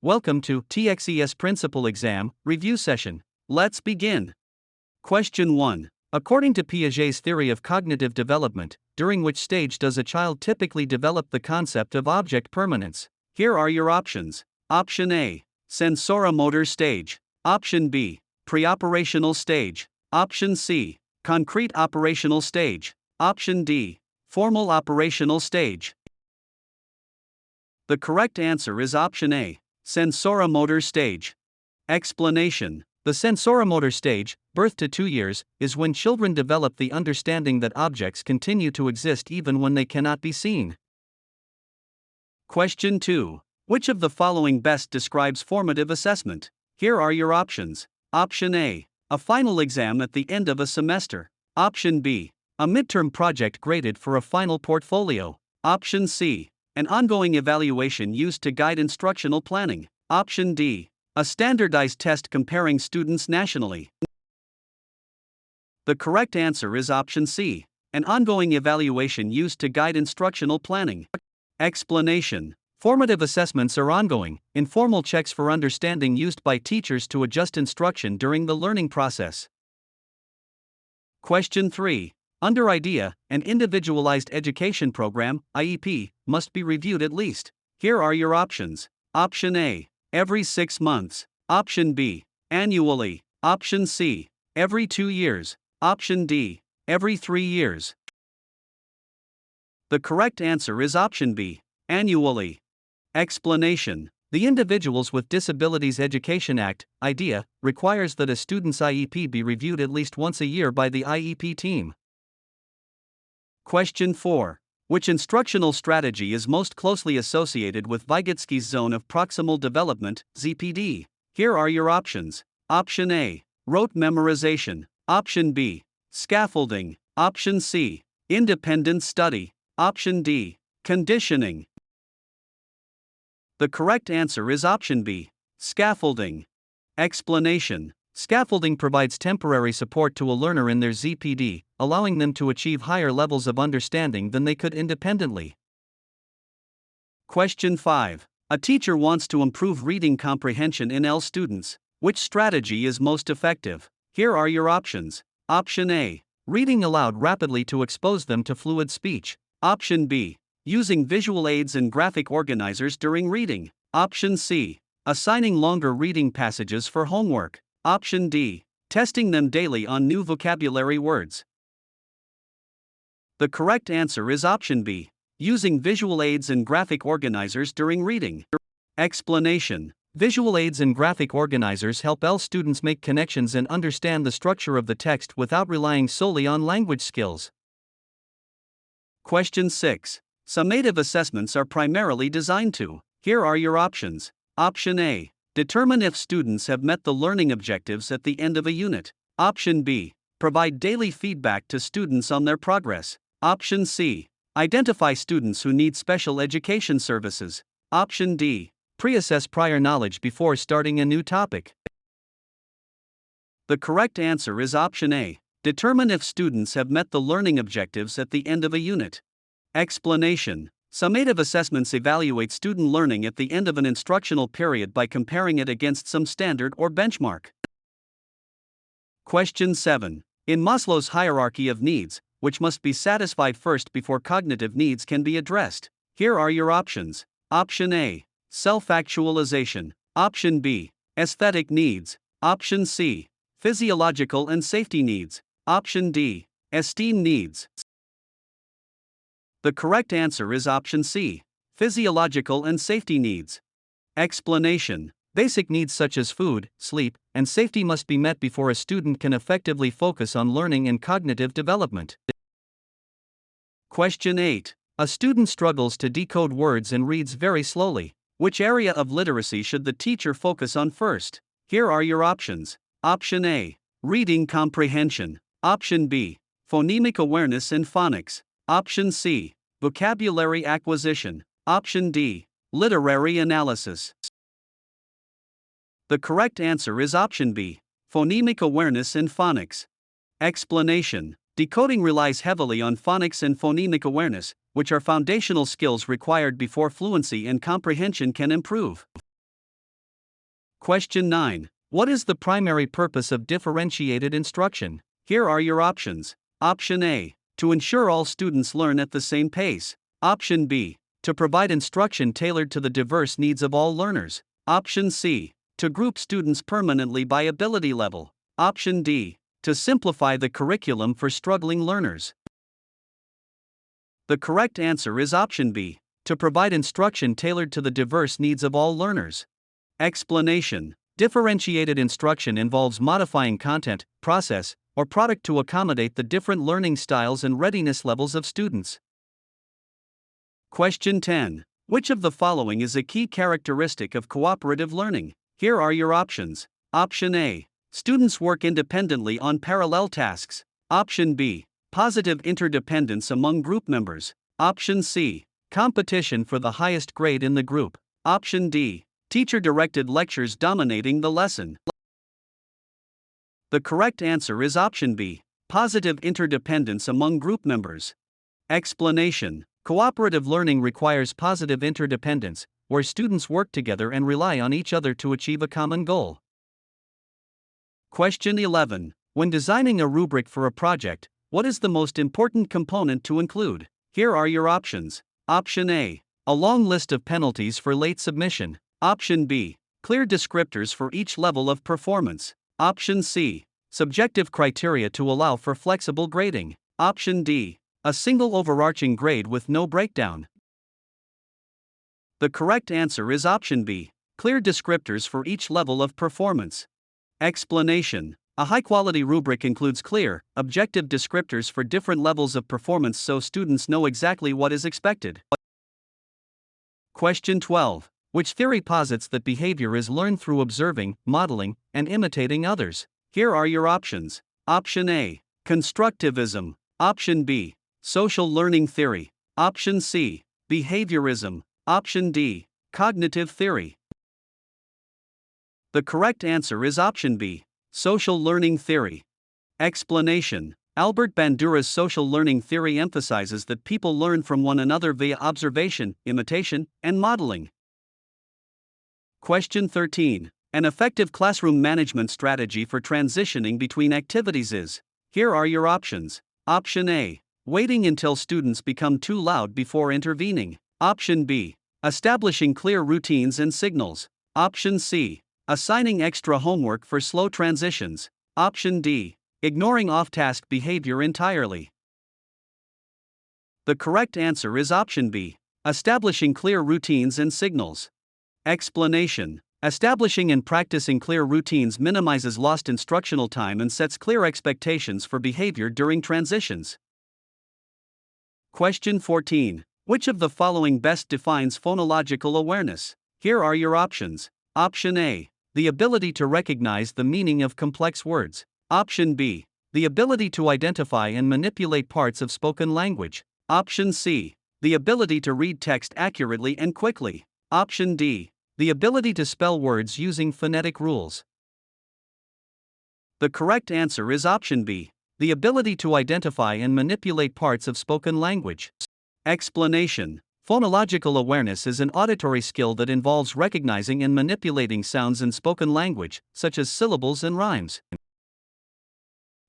Welcome to TExES Principal Exam Review Session. Let's begin. Question 1. According to Piaget's theory of cognitive development, during which stage does a child typically develop the concept of object permanence? Here are your options. Option A. Sensoromotor stage. Option B. Preoperational stage. Option C. Concrete operational stage. Option D. Formal operational stage. The correct answer is option A. Sensoromotor stage. Explanation. The sensoromotor stage, birth to 2 years, is when children develop the understanding that objects continue to exist even when they cannot be seen. Question 2. Which of the following best describes formative assessment? Here are your options. Option A. A final exam at the end of a semester. Option B. A midterm project graded for a final portfolio. Option C. An ongoing evaluation used to guide instructional planning. Option D. A standardized test comparing students nationally. The correct answer is option C. An ongoing evaluation used to guide instructional planning. Explanation. Formative assessments are ongoing, informal checks for understanding used by teachers to adjust instruction during the learning process. Question 3. Under IDEA, an individualized education program, IEP, must be reviewed at least. Here are your options. Option A. Every 6 months. Option B. Annually. Option C. Every 2 years. Option D. Every 3 years. The correct answer is option B. Annually. Explanation. The Individuals with Disabilities Education Act, IDEA, requires that a student's IEP be reviewed at least once a year by the IEP team. Question 4. Which instructional strategy is most closely associated with Vygotsky's zone of proximal development, ZPD? Here are your options. Option A. Rote memorization. Option B. Scaffolding. Option C. Independent study. Option D. Conditioning. The correct answer is option B. Scaffolding. Explanation. Scaffolding provides temporary support to a learner in their ZPD, allowing them to achieve higher levels of understanding than they could independently. Question 5. A teacher wants to improve reading comprehension in L students. Which strategy is most effective? Here are your options. Option A. Reading aloud rapidly to expose them to fluid speech. Option B. Using visual aids and graphic organizers during reading. Option C. Assigning longer reading passages for homework. Option D. Testing them daily on new vocabulary words. The correct answer is option B. Using visual aids and graphic organizers during reading. Explanation. Visual aids and graphic organizers help L students make connections and understand the structure of the text without relying solely on language skills. Question 6. Summative assessments are primarily designed to. Here are your options. Option A. Determine if students have met the learning objectives at the end of a unit. Option B. Provide daily feedback to students on their progress. Option C. Identify students who need special education services. Option D. Pre-assess prior knowledge before starting a new topic. The correct answer is option A. Determine if students have met the learning objectives at the end of a unit. Explanation. Summative assessments evaluate student learning at the end of an instructional period by comparing it against some standard or benchmark. Question 7. In Maslow's hierarchy of needs, which must be satisfied first before cognitive needs can be addressed? Here are your options. Option A. Self-actualization. Option B. Aesthetic needs. Option C. Physiological and safety needs. Option D. Esteem needs. The correct answer is option C. Physiological and safety needs. Explanation. Basic needs such as food, sleep, and safety must be met before a student can effectively focus on learning and cognitive development. Question 8. A student struggles to decode words and reads very slowly. Which area of literacy should the teacher focus on first? Here are your options. Option A. Reading comprehension. Option B. Phonemic awareness and phonics. Option C. Vocabulary acquisition. Option D. Literary analysis. The correct answer is option B. Phonemic awareness and phonics. Explanation. Decoding relies heavily on phonics and phonemic awareness, which are foundational skills required before fluency and comprehension can improve. Question 9. What is the primary purpose of differentiated instruction? Here are your options. Option A. To ensure all students learn at the same pace. Option B. To provide instruction tailored to the diverse needs of all learners. Option C. To group students permanently by ability level. Option D. To simplify the curriculum for struggling learners. The correct answer is option B. To provide instruction tailored to the diverse needs of all learners. Explanation. Differentiated instruction involves modifying content, process, or product to accommodate the different learning styles and readiness levels of students. Question 10. Which of the following is a key characteristic of cooperative learning? Here are your options. Option A. Students work independently on parallel tasks. Option B. Positive interdependence among group members. Option C. Competition for the highest grade in the group. Option D. Teacher-directed lectures dominating the lesson. The correct answer is option B. Positive interdependence among group members. Explanation. Cooperative learning requires positive interdependence, where students work together and rely on each other to achieve a common goal. Question 11. When designing a rubric for a project, what is the most important component to include? Here are your options. Option A. A long list of penalties for late submission. Option B. Clear descriptors for each level of performance. Option C. Subjective criteria to allow for flexible grading. Option D. A single overarching grade with no breakdown. The correct answer is option B. Clear descriptors for each level of performance. Explanation. A high-quality rubric includes clear, objective descriptors for different levels of performance so students know exactly what is expected. Question 12. Which theory posits that behavior is learned through observing, modeling, and imitating others? Here are your options. Option A. Constructivism. Option B. Social learning theory. Option C. Behaviorism. Option D. Cognitive theory. The correct answer is option B. Social learning theory. Explanation. Albert Bandura's social learning theory emphasizes that people learn from one another via observation, imitation, and modeling. Question 13. An effective classroom management strategy for transitioning between activities is. Here are your options. Option A. Waiting until students become too loud before intervening. Option B. Establishing clear routines and signals. Option C. Assigning extra homework for slow transitions. Option D. Ignoring off-task behavior entirely. The correct answer is option B. Establishing clear routines and signals. Explanation. Establishing and practicing clear routines minimizes lost instructional time and sets clear expectations for behavior during transitions. Question 14. Which of the following best defines phonological awareness? Here are your options. Option A. The ability to recognize the meaning of complex words. Option B. The ability to identify and manipulate parts of spoken language. Option C. The ability to read text accurately and quickly. Option D. The ability to spell words using phonetic rules. The correct answer is option B. The ability to identify and manipulate parts of spoken language. Explanation. Phonological awareness is an auditory skill that involves recognizing and manipulating sounds in spoken language, such as syllables and rhymes.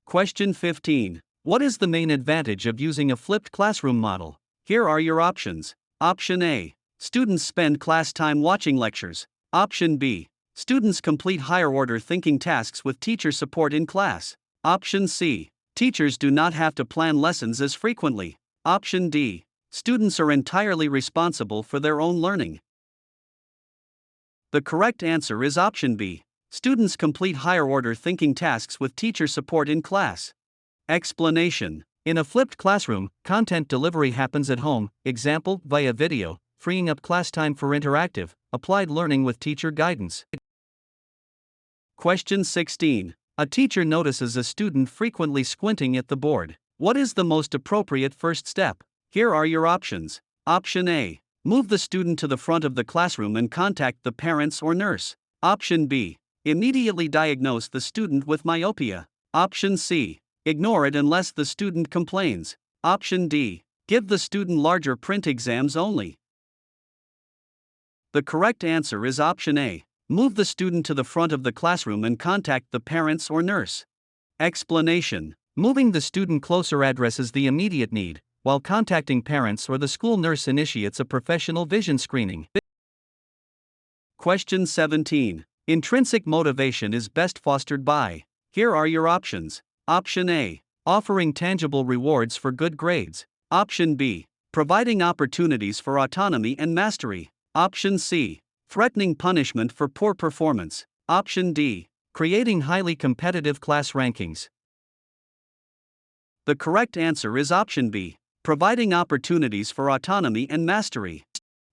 Question 15. What is the main advantage of using a flipped classroom model? Here are your options. Option A. Students spend class time watching lectures. Option B. Students complete higher-order thinking tasks with teacher support in class. Option C. Teachers do not have to plan lessons as frequently. Option D. Students are entirely responsible for their own learning. The correct answer is option B. Students complete higher-order thinking tasks with teacher support in class. Explanation. In a flipped classroom, content delivery happens at home, example, via video, freeing up class time for interactive, applied learning with teacher guidance. Question 16. A teacher notices a student frequently squinting at the board. What is the most appropriate first step? Here are your options. Option A. Move the student to the front of the classroom and contact the parents or nurse. Option B. Immediately diagnose the student with myopia. Option C. Ignore it unless the student complains. Option D. Give the student larger print exams only. The correct answer is option A. Move the student to the front of the classroom and contact the parents or nurse. Explanation. Moving the student closer addresses the immediate need, while contacting parents or the school nurse initiates a professional vision screening. Question 17. Intrinsic motivation is best fostered by. Here are your options. Option A. Offering tangible rewards for good grades. Option B. Providing opportunities for autonomy and mastery. Option C. Threatening punishment for poor performance. Option D. Creating highly competitive class rankings. The correct answer is option B. Providing opportunities for autonomy and mastery.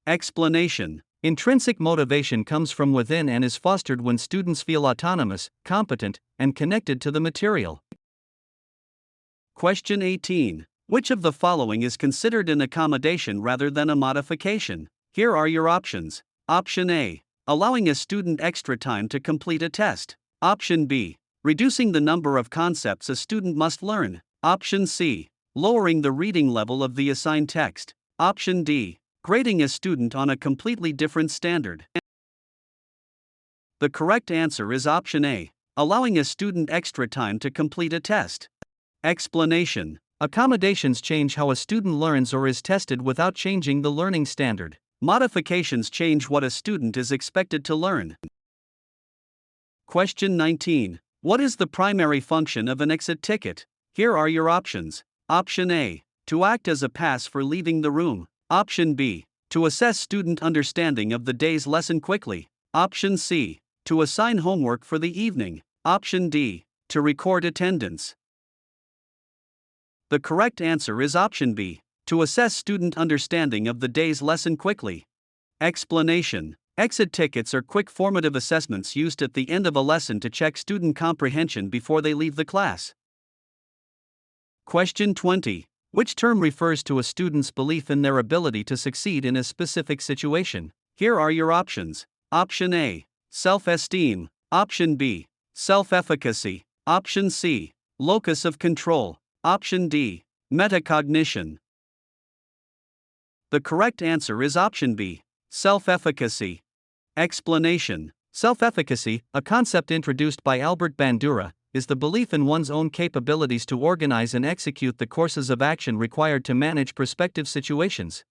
Explanation. Intrinsic motivation comes from within and is fostered when students feel autonomous, competent, and connected to the material. Question 18. Which of the following is considered an accommodation rather than a modification? Here are your options. Option A. Allowing a student extra time to complete a test. Option B. Reducing the number of concepts a student must learn. Option C. Lowering the reading level of the assigned text. Option D. Grading a student on a completely different standard. The correct answer is option A. Allowing a student extra time to complete a test. Explanation. Accommodations change how a student learns or is tested without changing the learning standard. Modifications change what a student is expected to learn. Question 19. What is the primary function of an exit ticket? Here are your options. Option A. To act as a pass for leaving the room. Option B. To assess student understanding of the day's lesson quickly. Option C. To assign homework for the evening. Option D. To record attendance. The correct answer is option B. To assess student understanding of the day's lesson quickly. Explanation. Exit tickets are quick formative assessments used at the end of a lesson to check student comprehension before they leave the class. Question 20. Which term refers to a student's belief in their ability to succeed in a specific situation? Here are your options. Option A. Self-esteem. Option B. Self-efficacy. Option C. Locus of control. Option D. Metacognition. The correct answer is option B. Self-efficacy. Explanation. Self-efficacy, a concept introduced by Albert Bandura, is the belief in one's own capabilities to organize and execute the courses of action required to manage prospective situations.